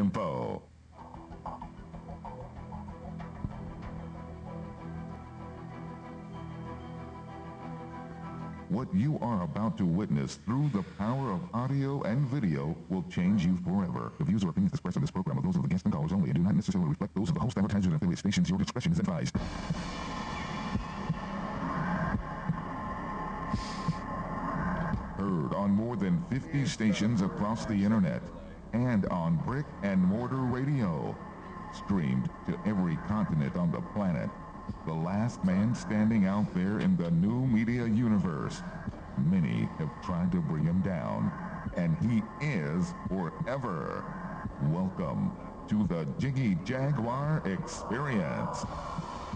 info. What you are about to witness through the power of audio and video will change you forever. The views or opinions expressed in this program are those of the guests and callers only and do not necessarily reflect those of the host, advertisers, and affiliate stations. Your discretion is advised. Heard on more than 50 stations across the internet and on brick and mortar radio. Streamed to every continent on the planet. The last man standing out there in the new media universe. Many have tried to bring him down, and he is forever. Welcome to the Jiggy Jaguar Experience.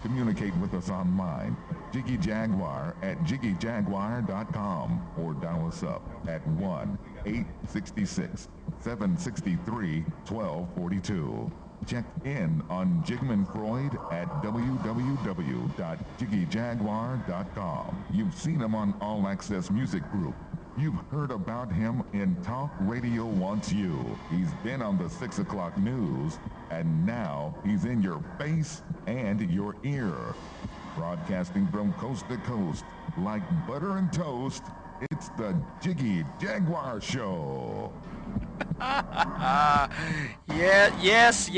Communicate with us online, Jiggy Jaguar at jiggyjaguar.com, or dial us up at 1-866-763-1242. Check in on Jigman Freud at www.jiggyjaguar.com. You've seen him on All Access Music Group. You've heard about him in Talk Radio Wants You. He's been on the 6 o'clock news, and now he's in your face and your ear. Broadcasting from coast to coast, like butter and toast, it's the Jiggy Jaguar Show. Yes,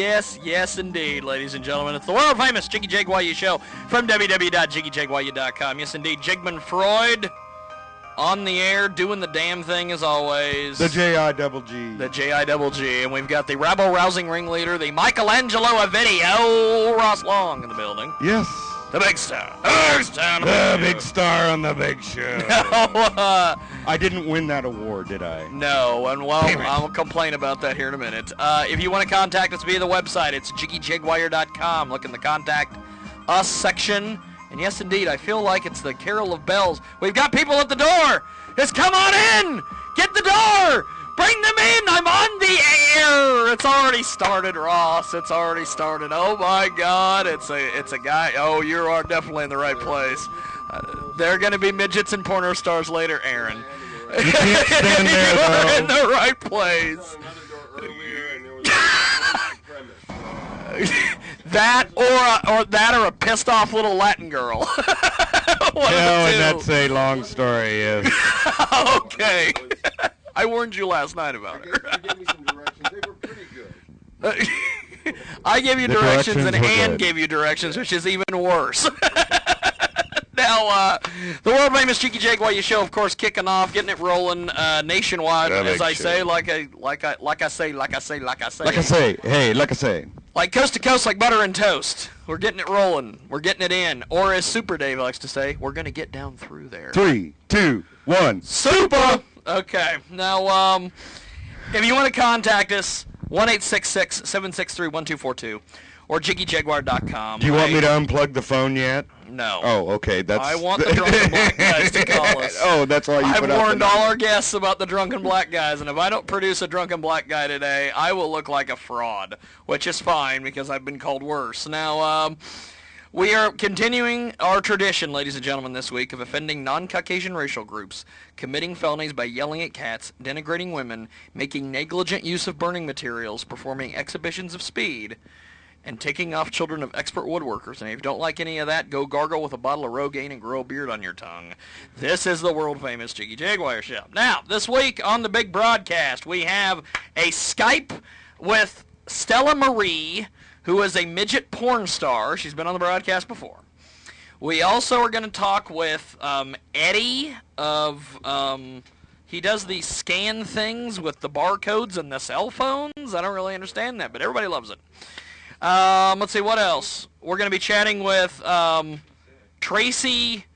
indeed, ladies and gentlemen. It's the world-famous Jiggy Jaguar Show from www.jiggyjaguar.com. Yes, indeed, Jigman Freud on the air, doing the damn thing as always. The J-I-double-G. The J-I-double-G. And we've got the rabble-rousing ringleader, the Michelangelo of video, Ross Long, in the building. Yes. The big star. The big star on the big show. No, I didn't win that award, did I? No, and well, I'll complain about that here in a minute. If you want to contact us via the website, it's jiggyjaguar.com. Look in the Contact Us section. And yes, indeed, I feel like it's the Carol of Bells. We've got people at the door. Just come on in. Get the door. Bring them in. I'm on the air. It's already started, Ross. It's already started. Oh, my God. It's a guy. Oh, you are definitely in the right place. There are going to be midgets and porno stars later, Aaron. You can't stand there, You're though. in the right place. That or a pissed off little Latin girl. And that's a long story, yes. Okay. I warned you last night about her. You gave me some directions. They were pretty good. I gave you directions and were Ann good. gave you directions, which is even worse. Now, the world-famous Jiggy Jaguar Show, of course, kicking off, getting it rolling nationwide, as I say, like I say. Like coast to coast, like butter and toast. We're getting it rolling. We're getting it in. Or as Super Dave likes to say, we're going to get down through there. 3, 2, 1. Super! Okay. Now, if you want to contact us, 1-866-763-1242 or jiggyjaguar.com. Do you want me to unplug the phone yet? No. Oh, okay. I want the drunken black guys to call us. Oh, that's why you I've put out warned the all our guests about the drunken black guys, and if I don't produce a drunken black guy today, I will look like a fraud, which is fine because I've been called worse. Now, we are continuing our tradition, ladies and gentlemen, this week of offending non-Caucasian racial groups, committing felonies by yelling at cats, denigrating women, making negligent use of burning materials, performing exhibitions of speed, and taking off children of expert woodworkers. And if you don't like any of that, go gargle with a bottle of Rogaine and grow a beard on your tongue. This is the world-famous Jiggy Jaguar Show. Now, this week on the big broadcast, we have a Skype with Stella Marie, who is a midget porn star. She's been on the broadcast before. We also are going to talk with Eddie of... he does these scan things with the barcodes and the cell phones. I don't really understand that, but everybody loves it. Let's see, what else? We're going to be chatting with Tracy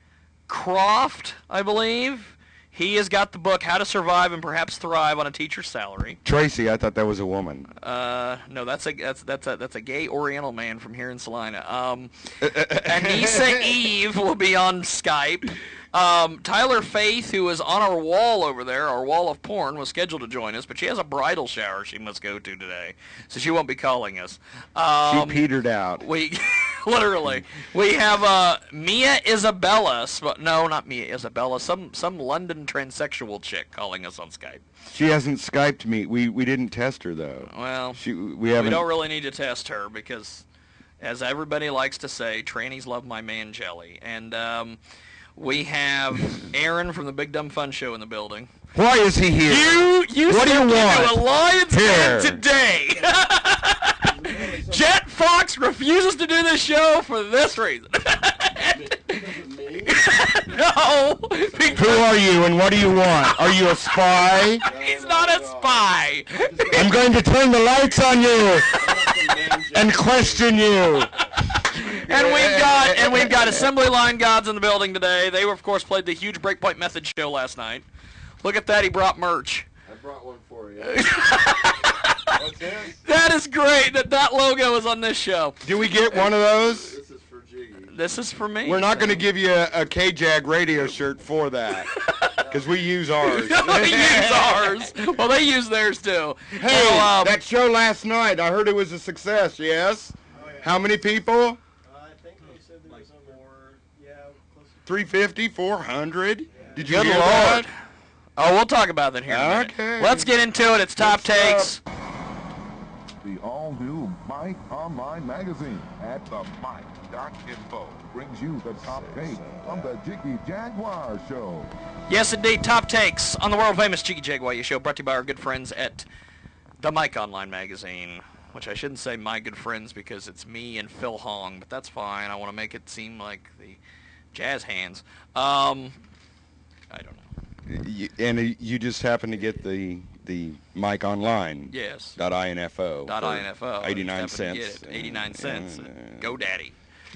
Croft, I believe. He has got the book, How to Survive and Perhaps Thrive on a Teacher's Salary. Tracy, I thought that was a woman. No, that's a gay Oriental man from here in Salina. Anissa Eve will be on Skype. Tyler Faith, who is on our wall over there, our wall of porn, was scheduled to join us, but she has a bridal shower she must go to today, so she won't be calling us. She petered out. Literally. We have Mia Isabella. No, not Mia Isabella. Some London transsexual chick calling us on Skype. She hasn't Skyped me. We didn't test her, though. Well, we haven't. We don't really need to test her because, as everybody likes to say, trannies love my man jelly. And we have Aaron from the Big Dumb Fun Show in the building. Why is he here? You what do you want? To a Lions fan today. Jet Fox refuses to do this show for this reason. No. Who are you and what do you want? Are you a spy? He's not a spy. I'm going to turn the lights on you and question you. And we've got Assembly Line Gods in the building today. They, of course, played the huge Breakpoint Method show last night. Look at that, he brought merch. I brought one for you. What's this? That is great that logo is on this show. Do we get one of those? This is for Jiggy. This is for me. We're not going to give you a K-Jag radio shirt for that, because we use ours. We use ours. Well, they use theirs, too. Hey, that show last night, I heard it was a success, yes? Oh, yeah. How many people? I think they said there was more, close to 350, 400? Did you Good hear Lord. that? Oh, we'll talk about that here in a minute. Okay. Let's get into it. It's Top Takes. The all-new Mike Online Magazine at the Mike.info brings you the top takes from the Jiggy Jaguar Show. Yes, indeed. Top Takes on the world-famous Jiggy Jaguar show, brought to you by our good friends at the Mike Online Magazine, which I shouldn't say my good friends because it's me and Phil Hong, but that's fine. I want to make it seem like the jazz hands. I don't know. And you just happen to get the Mike Online. Yes. .info. .info. 89 cents. 89 cents. GoDaddy.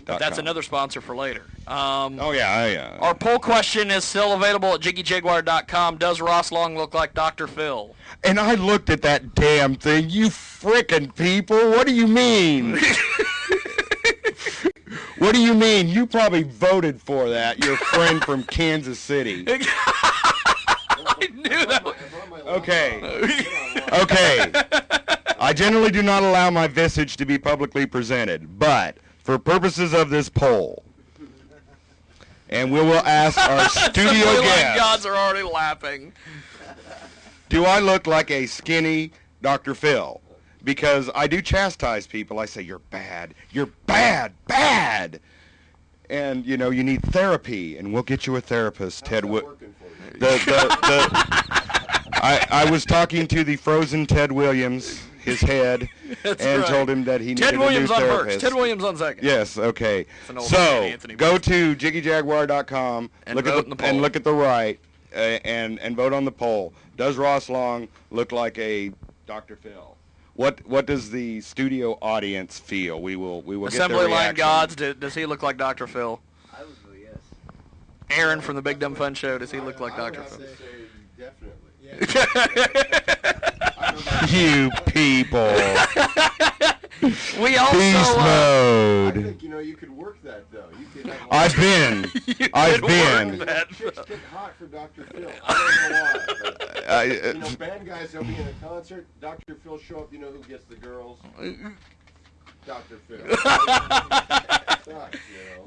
But that's another sponsor for later. Oh, yeah. Our poll question is still available at JiggyJaguar.com. Does Ross Long look like Dr. Phil? And I looked at that damn thing. You frickin' people. What do you mean? What do you mean? You probably voted for that. Your friend from Kansas City. I knew that. Okay. I generally do not allow my visage to be publicly presented, but for purposes of this poll, and we will ask our studio guests, gods are already laughing. do I look like a skinny Dr. Phil? Because I do chastise people. I say, you're bad. You're bad. And, you need therapy, and we'll get you a therapist, Ted. I was talking to the frozen Ted Williams, his head, told him that he needed Ted Williams a new on therapist. first. Ted Williams on second. Yes, okay. So, go to JiggyJaguar.com, and look at the right, and vote on the poll. Does Ross Long look like a Dr. Phil? What does the studio audience feel? We will Assembly get their Line reaction. Gods, does he look like Dr. Phil? I would go yes. Aaron from the Big Dumb Fun Show, does he look like I would Dr. have Phil? to say definitely. You people. We also Beast I mode. think you could work that though. You could have I've been. chicks get hot for Dr. Phil. I don't know why. But, band guys they'll be in a concert. Dr. Phil show up. You know who gets the girls? Dr. Phil. Sucks,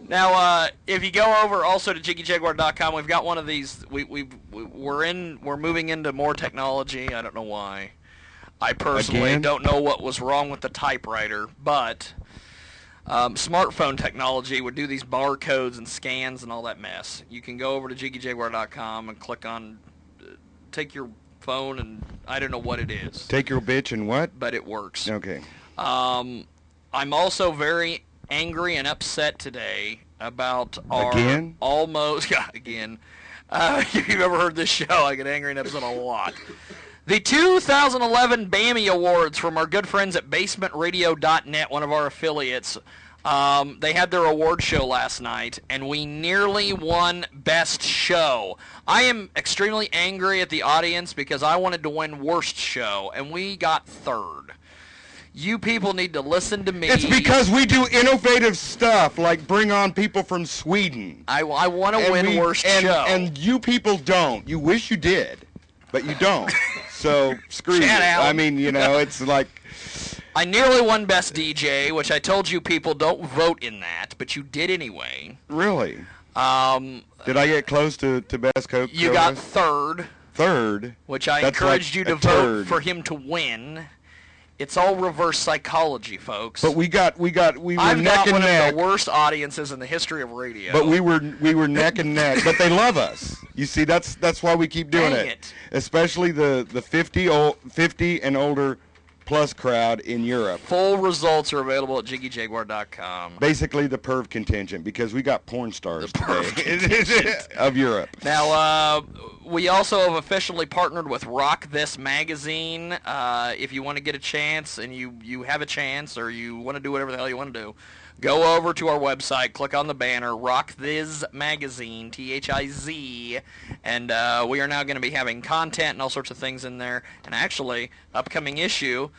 Now, if you go over also to JiggyJaguar.com, we've got one of these. We're moving into more technology. I don't know why. I personally don't know what was wrong with the typewriter, but smartphone technology would do these barcodes and scans and all that mess. You can go over to JiggyJaguar.com and click on, take your phone and I don't know what it is. Take your bitch and what? But it works. Okay. I'm also very angry and upset today about our Again? almost again. If you've ever heard this show, I get angry and upset a lot. The 2011 BAMI Awards from our good friends at BasementRadio.net, one of our affiliates. They had their award show last night, and we nearly won Best Show. I am extremely angry at the audience because I wanted to win Worst Show, and we got third. You people need to listen to me. It's because we do innovative stuff, like bring on people from Sweden. I want to win Worst Show. And you people don't. You wish you did, but you don't. So screw you. Chat out. I mean, it's like... I nearly won Best DJ, which I told you people don't vote in that, but you did anyway. Really? Did I get close to Best Coke? You got third. Third? Which I That's encouraged like you a to vote turd. for him to win. It's all reverse psychology, folks. But we were I've neck got and one neck. of the worst audiences in the history of radio. But we were neck and neck. But they love us. You see, that's why we keep doing Dang it. it. Especially the 50 and older plus crowd in Europe. Full results are available at JiggyJaguar.com. Basically the perv contingent, because we got porn stars The perv today of Europe. Now, we also have officially partnered with Rock This Magazine. If you want to get a chance, and you have a chance, or you want to do whatever the hell you want to do, go over to our website, click on the banner, Rock This Magazine, THIZ, and we are now going to be having content and all sorts of things in there. And actually, upcoming issue,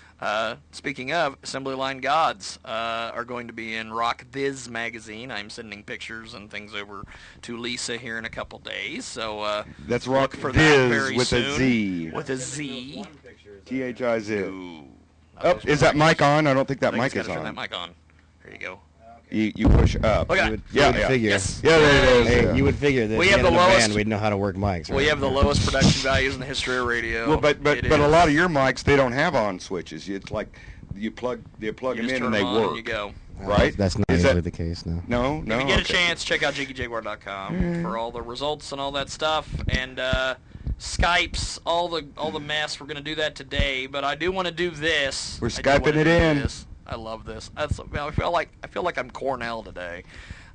speaking of, Assembly Line Gods are going to be in Rock This Magazine. I'm sending pictures and things over to Lisa here in a couple days, so That's look Rock for This that very with soon. a Z. With a Z. THIZ. Ooh. Oh, is that mic on? I don't think that I think mic it's is gotta turn on. that mic on. There you go. You push up. Look at You that. would- You would yeah. figure. Yes. Yeah, there it is. Hey, yeah. you would figure that We we have have the a lowest- band, we'd know how to work mics. We right? have the lowest production values in the history of radio. Well, but It a is. lot of your mics, they don't have on switches. It's like you plug You them just in turn and they them on work. and you go. Right? That's not Is usually that- the case, no. No, no. If you get a okay. chance, check out JiggyJaguar.com for all the results and all that stuff. And Skype's all the mess. We're gonna do that today, but I do want to do this. We're I do Skyping wanna it do in. this. I love this. I feel like I'm Cornell today.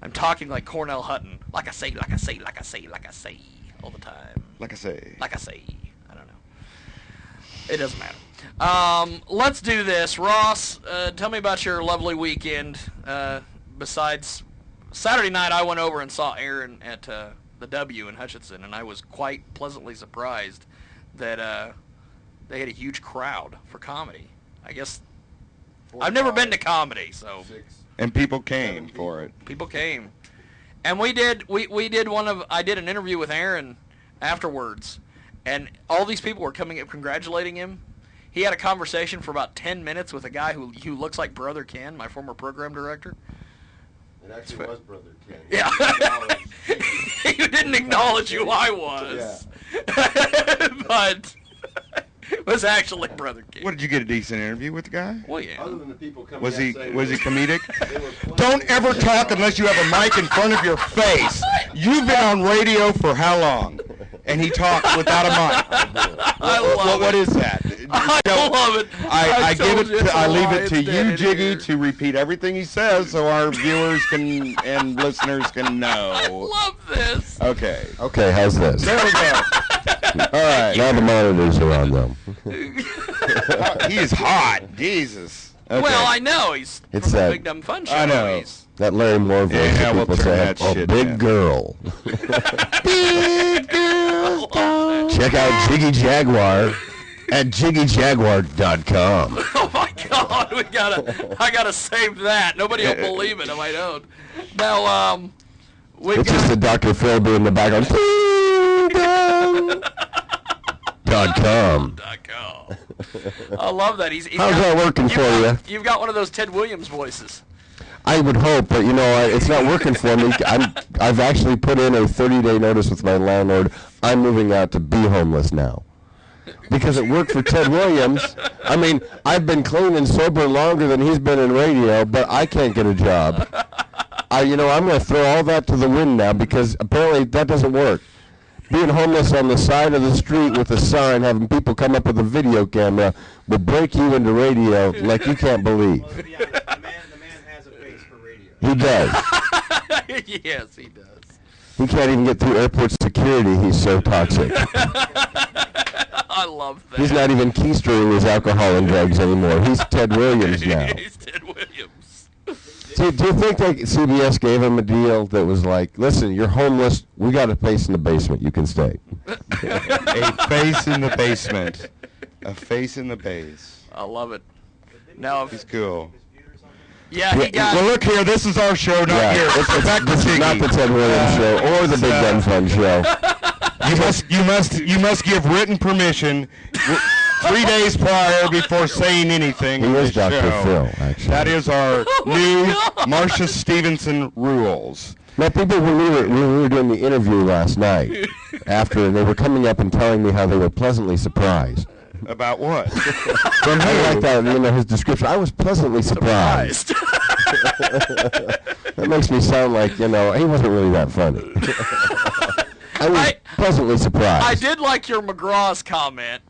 I'm talking like Cornell Hutton. Like I say, like I say, like I say, like I say, all the time. Like I say. Like I say. I don't know. It doesn't matter. Let's do this. Ross, tell me about your lovely weekend. Besides Saturday night, I went over and saw Aaron at the W in Hutchinson, and I was quite pleasantly surprised that they had a huge crowd for comedy. I guess I've never been to comedy, so And people came for it. people came. And we did I did an interview with Aaron afterwards, and all these people were coming up congratulating him. He had a conversation for about 10 minutes with a guy who looks like Brother Ken, my former program director. It actually was Brother Ken. Yeah. He You didn't acknowledge who I was. But it was actually Brother Ken. What, did you get a decent interview with the guy? Well, yeah. Other than the people coming Was he out saying comedic? they were playing- Don't ever talk unless you have a mic in front of your face. You've been on radio for how long? And he talks without a mic. I love What it. is that? I love it. I told give you it. it's I a leave lie. it to It's dead you, in Jiggy, here. to repeat everything he says, so our viewers can and listeners can I know. love this. Okay. Okay, how's this? There we go. All right. Now the monitors are on them. He is hot. Jesus. Okay. Well, I know he's It's from the that- Big Dumb Fun Show. I know. He's- That Larry Moore voice Yeah, that we'll people turn say, that oh, shit big down." girl. Big girl. Check out Jiggy Jaguar at JiggyJaguar.com. Oh my God, I gotta save that. Nobody will believe it if I don't. Now, we've It's just a got Dr. Phil doing in the background. .com. .com. I love that. He's How's that working for you? You've got one of those Ted Williams voices. I would hope, but you know, it's not working for me. I've actually put in a 30-day notice with my landlord. I'm moving out to be homeless now. Because it worked for Ted Williams. I mean, I've been clean and sober longer than he's been in radio, but I can't get a job. I'm going to throw all that to the wind now because apparently that doesn't work. Being homeless on the side of the street with a sign, having people come up with a video camera, will break you into radio like you can't believe. Well, yeah, the man has a face for radio. He does. Yes, he does. He can't even get through airport security. He's so toxic. I love that. He's not even keystering his alcohol and drugs anymore. He's Ted Williams now. He's Ted Williams. Do you think that CBS gave him a deal that was like, listen, you're homeless. We got a place in the basement. You can stay. A face in the basement. A face in the base. I love it. Now, He's cool. yeah, he got. Well, look here. This is our show, not yours. it's Back to this is not Jiggy. the Ted Williams show or the Big Gun Fun show. You must give written permission 3 days prior before saying anything. He on is this Dr. show. Phil, actually. That is our new Marcia Stevenson rules. Now, people, when we were doing the interview last night, after, they were coming up and telling me how they were pleasantly surprised. About what? From I like that, his description. I was pleasantly surprised. That makes me sound like, he wasn't really that funny. I was pleasantly surprised. I did like your McGraw's comment.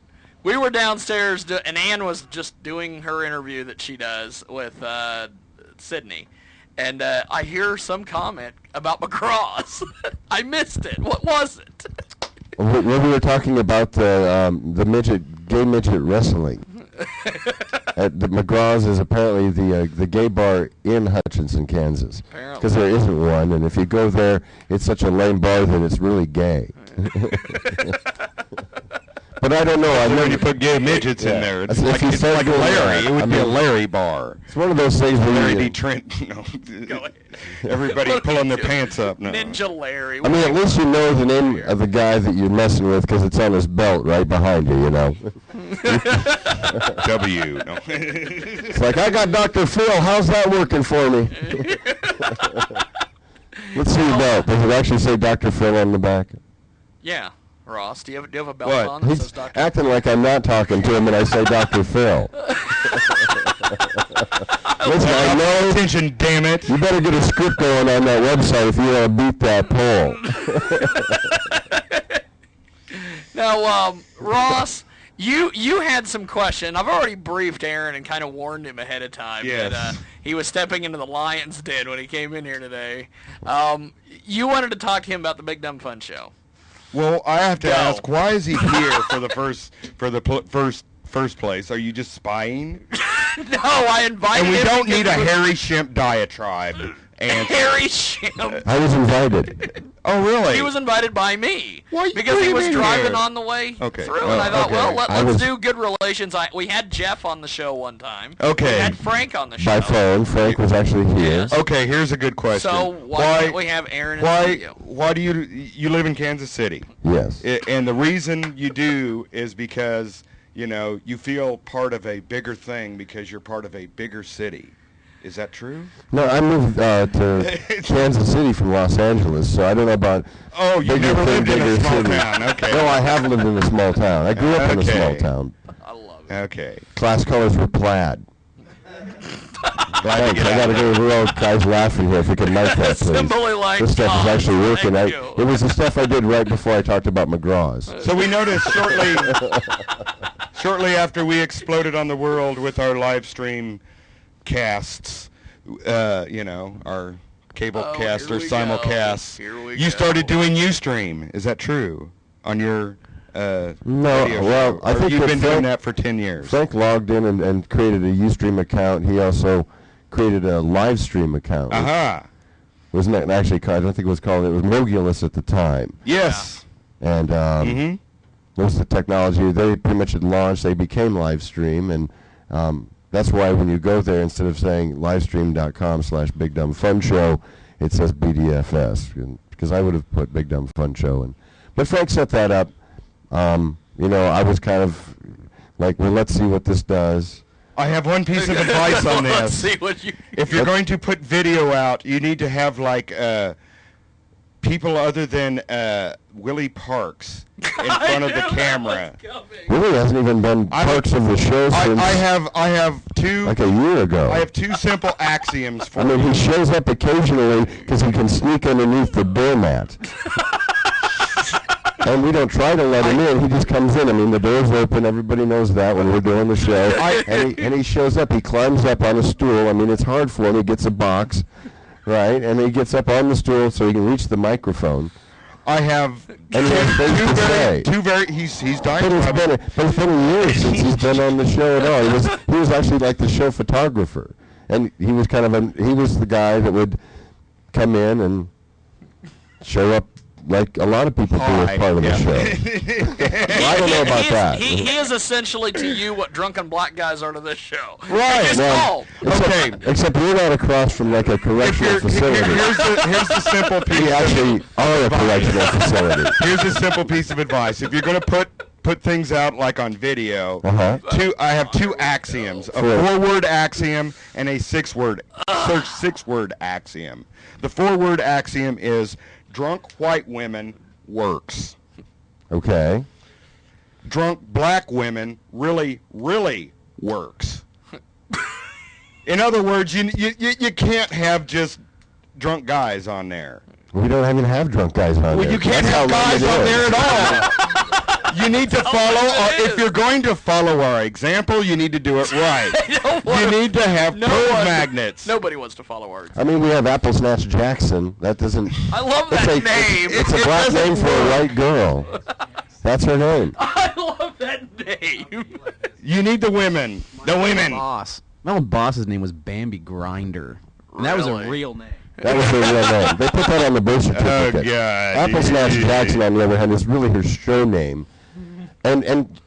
We were downstairs, and Ann was just doing her interview that she does with Sydney. And I hear some comment about McGraw's. I missed it. What was it? When we were talking about the gay midget wrestling. The McGraw's is apparently the gay bar in Hutchinson, Kansas. Because there isn't one, and if you go there, it's such a lame bar that it's really gay. But I don't know. I know you put gay midgets in there. It's like Larry. Larry. It would be a Larry bar. It's one of those things where Larry D. Trent. No. Go ahead. Everybody pulling their pants up. No. Ninja Larry. I mean, at least you know the name of the guy that you're messing with because it's on his belt right behind you, W. No. It's like, I got Dr. Phil. How's that working for me? Let's see your belt. Does it actually say Dr. Phil on the back? Yeah. Ross, do you have a belt What? on that He's says Dr. acting like I'm not talking to him and I say Dr. Phil. Listen, I know. Attention, damn it. You better get a script going on that website if you want to beat that poll. Now, Ross, you had some question. I've already briefed Aaron and kind of warned him ahead of time that he was stepping into the lion's den when he came in here today. You wanted to talk to him about the Big Dumb Fun Show. Well, I have to ask, why is he here for the first place? Are you just spying? No, I invited him. And we don't need a Harry Shimp diatribe answer. Harry Shimp. I was invited. Oh, really? He was invited by me. Why because he came was in driving here? on the way Okay. through, and I thought, okay. well, I let's was- do good relations. We had Jeff on the show one time. Okay. We had Frank on the show. By phone. Frank was actually here. Yes. Okay, here's a good question. So why don't we have Aaron in the studio? Why do you live in Kansas City? Yes. And the reason you do is because, you feel part of a bigger thing because you're part of a bigger city. Is that true? No, I moved to Kansas City from Los Angeles, so I don't know about. Oh, you bigger never thing, lived in a bigger small city. town. Okay. No, I have lived in a small town. I grew up in a small town. I love it. Okay. Class colors were plaid. Thanks. I got to go to the road. Guys laughing here. If we could mic that, please. Simply like This stuff is Tom. actually working. Thank you. It was the stuff I did right before I talked about McGraw's. So we noticed shortly after we exploded on the world with our live stream casts, our cable cast or here we simulcasts, go. Here we you go. started doing Ustream. Is that true? On your No, radio well, show? I Or think you've that been doing Frank- that for 10 years. Frank logged in and created a Ustream account. He also created a live stream account. Aha. Wasn't that actually called? I don't think it was called. It was Mogulus at the time. Yes. And Mm-hmm. most of the technology they pretty much had launched. They became live stream, and that's why when you go there, instead of saying livestream.com/BigDumbFunShow, it says BDFS, because I would have put Big Dumb Fun Show in. But Frank set that up. I was kind of like, well, let's see what this does. I have one piece of advice on this. Let's see what you. If you're going to put video out, you need to have people other than Willie Parks in front of the camera. Really hasn't even been parts of the show since I have two like a year ago. I have two simple axioms for I mean, you. he shows up occasionally because he can sneak underneath the doormat. And we don't try to let him in. He just comes in. I mean, the door's open. Everybody knows that when we're doing the show. And he shows up. He climbs up on a stool. I mean, it's hard for him. He gets a box, right? And he gets up on the stool so he can reach the microphone. I have And he has things to say. he's dying. But it's been years since he's been on the show at all. He was actually like the show photographer. And he was he was the guy that would come in and show up like a lot of people do as part of the show. Well, I don't know about that. He is essentially to you what drunken black guys are to this show. Right. It's Well, called. Except you're not across from like a correctional facility. Here's the simple piece. We actually are a correctional facility. Here's a simple piece of advice. If you're going to put put things out like on video. I have two axioms: a Sure. 4-word axiom and a 6-word axiom. The 4-word axiom is drunk white women works. Okay. Drunk black women really works. In other words, you can't have just drunk guys on there. We don't even have drunk guys on there. Well, you can't That's have how guys lame on it there is. at all. You need to follow, if you're going to follow our example, you need to do it right. You need to have curve magnets. Nobody wants to follow our I mean, we have Apple Snatch Jackson. That doesn't... I love that name. It's a black name for a white girl. That's her name. I love that name. You need the women. The women. Boss. My old boss's name was Bambi Grinder. And that was a Really? real name. That was her real name. They put that on the birth certificate. Oh, God. Apple Snatch Jackson, on the other hand, is really her show name. And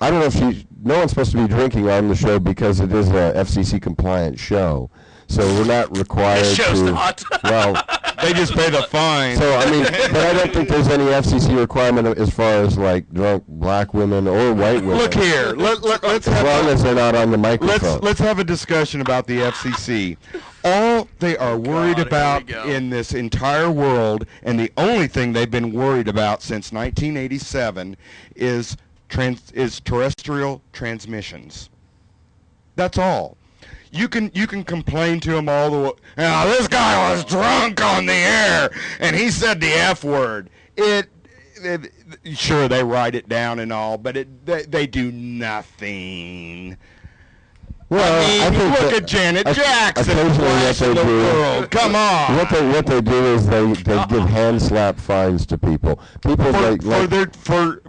I don't know if no one's supposed to be drinking on the show because it is a FCC compliant show. So we're not required This show's to. not. Well, They just pay the fine. so I mean, but I don't think there's any FCC requirement as far as like drunk black women or white women. Look here. Let's As long as they're not on the microphone. Let's have a discussion about the FCC. All they are worried God, about here we go. in this entire world, and the only thing they've been worried about since 1987, is terrestrial transmissions. That's all. You can complain to them all the way. Now this guy was drunk on the air, and he said the F word. Sure, they write it down and all, but they do nothing. Well, I mean, think look that at Janet Jackson, occasionally what flash they of the do- world. Come on. What they do is they give hand slap fines to people. People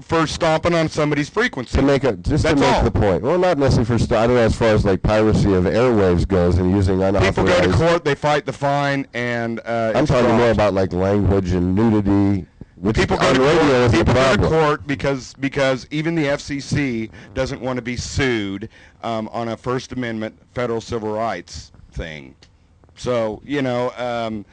for stomping on somebody's frequency. to make That's the all. point. Well, not necessarily for I don't know as far as like piracy of airwaves goes and using unauthorized. People go to court, they fight the fine, and I'm it's talking fraud. more about like language and nudity. Which People go on to radio court. is the People go to problem. court because even the FCC doesn't want to be sued on a First Amendment federal civil rights thing. So they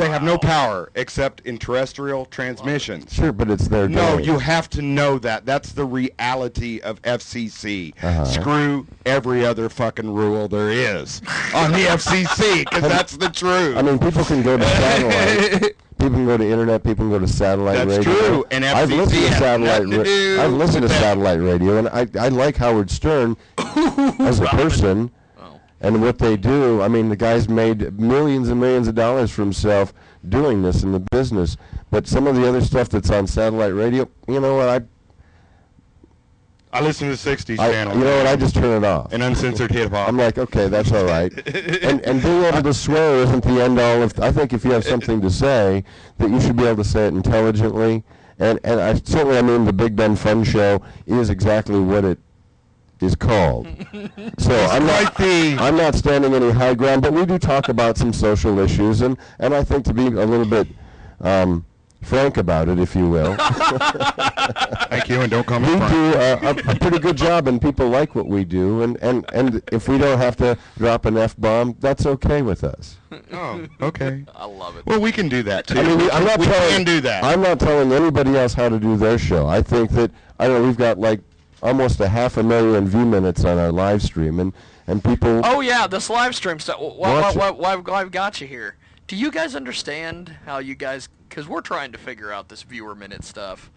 have no power except in terrestrial transmissions. Sure, but it's their No, game. you have to know that. That's the reality of FCC. Uh-huh. Screw every other fucking rule there is on the FCC, because that's the truth. I mean, people can go to satellite. People can go to internet. People can go to satellite That's radio. true, and I've FCC listened to has satellite. nothing to do I've listened to with that. satellite radio, and I like Howard Stern as a person. And what they do, I mean, the guy's made millions and millions of dollars for himself doing this in the business. But some of the other stuff that's on satellite radio, you know what, I listen to the 60s channel. you know what, I just turn it off. And uncensored hip-hop. I'm like, okay, that's all right. and being able to swear isn't the end all of. I think if you have something to say, that you should be able to say it intelligently. And I certainly, I mean, the Big Ben Fun Show is exactly what it is called. So I'm not standing any high ground, but we do talk about some social issues, and I think to be a little bit frank about it, if you will. Thank you, and don't call me We Frank. do a pretty good job, and people like what we do, and if we don't have to drop an F-bomb, that's okay with us. Oh, okay. I love it. Well, we can do that, too. I mean, we can do that. I'm not telling anybody else how to do their show. I think that, I don't know, we've got like almost 500,000 view minutes on our live stream, and people... Oh yeah, this live stream stuff. Watch it. Why I've got you here? Do you guys understand how you guys? Because we're trying to figure out this viewer minute stuff.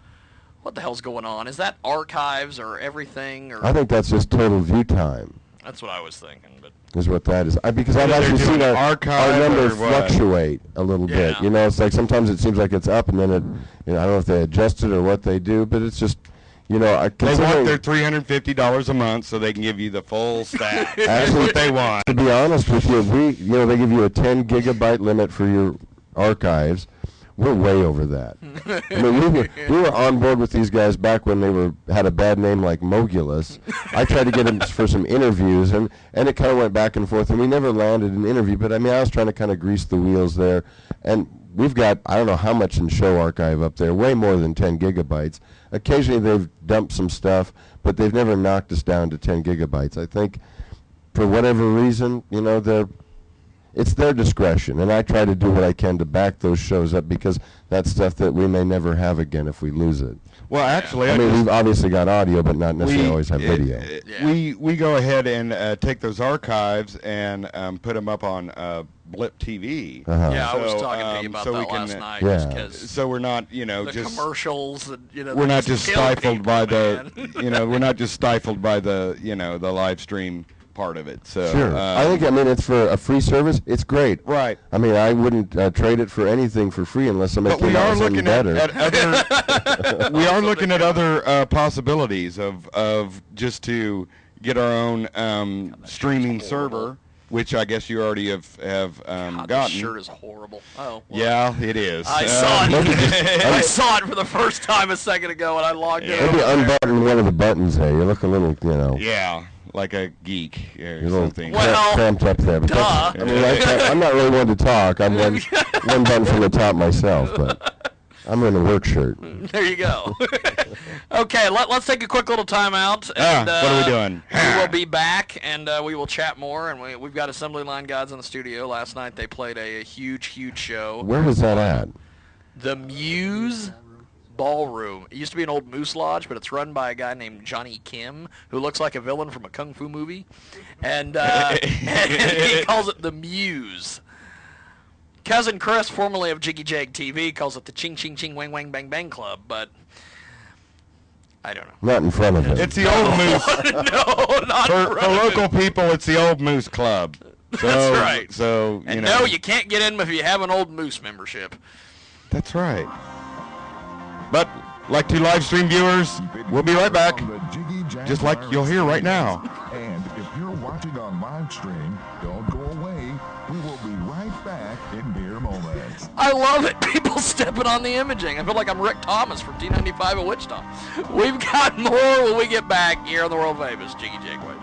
What the hell's going on? Is that archives or everything? Or I think that's just total view time. that's what I was thinking. But Is what that is. Because I've Whether actually they're seen doing our archive number or what. fluctuate a little bit. Yeah. You know, it's like sometimes it seems like it's up, and then it, I don't know if they adjust it or what they do, but it's just, They want considering- their $350 a month so they can give you the full stack. That's Actually, what they want. To be honest with you, they give you a 10 gigabyte limit for your archives. We're way over that. I mean, we were on board with these guys back when they had a bad name like Mogulus. I tried to get them for some interviews, and it kind of went back and forth, and we never landed an interview. But I mean, I was trying to kind of grease the wheels there, and we've got, I don't know how much in show archive up there, way more than 10 gigabytes. Occasionally they've dumped some stuff, but they've never knocked us down to 10 gigabytes. I think for whatever reason, it's their discretion, and I try to do what I can to back those shows up because that's stuff that we may never have again if we lose it. Well, actually, I mean, we've obviously got audio, but not necessarily always have video. We go ahead and take those archives and put them up on Blip TV. Yeah, I was talking to you about that last night. Yeah. So we're not, the just commercials. we're not just stifled by the, we're not just stifled by the, the live stream part of it. So sure. I think, it's for a free service. It's great. Right. I mean, I wouldn't trade it for anything for free unless somebody came out with something better. We are looking at other possibilities of just to get our own streaming server, which I guess you already have God, gotten. This shirt is horrible. Oh. Well, yeah, it is. I saw it. I saw it for the first time a second ago when I logged in. Maybe unbutton one of the buttons there. You look a little, Yeah. Like a geek or you're something. Well, cramped up there. But duh. I'm not really one to talk. I'm one button from the top myself, but I'm in a work shirt. There you go. Okay, let's take a quick little time out. And, what are we doing? We will be back, and we will chat more. And we've got Assembly Line Guys in the studio. Last night they played a huge, huge show. Where was that at? The Muse Ballroom. It used to be an old Moose Lodge, but it's run by a guy named Johnny Kim, who looks like a villain from a kung fu movie, and he calls it the Muse. Cousin Chris, formerly of Jiggy Jag TV, calls it the Ching Ching Ching Wang Wang Bang Bang Club, but I don't know. Not in front of him. It's the old Moose. No, not for local people. It's the old Moose Club. So, That's right. So no, you can't get in if you have an old Moose membership. That's right. But, like to live stream viewers, we'll be right back, just like you'll hear right now. And if you're watching on live stream, don't go away. We will be right back in mere moments. I love it. People stepping on the imaging. I feel like I'm Rick Thomas from T95 at Wichita. We've got more when we get back here on the world famous Jiggy Jag Wave.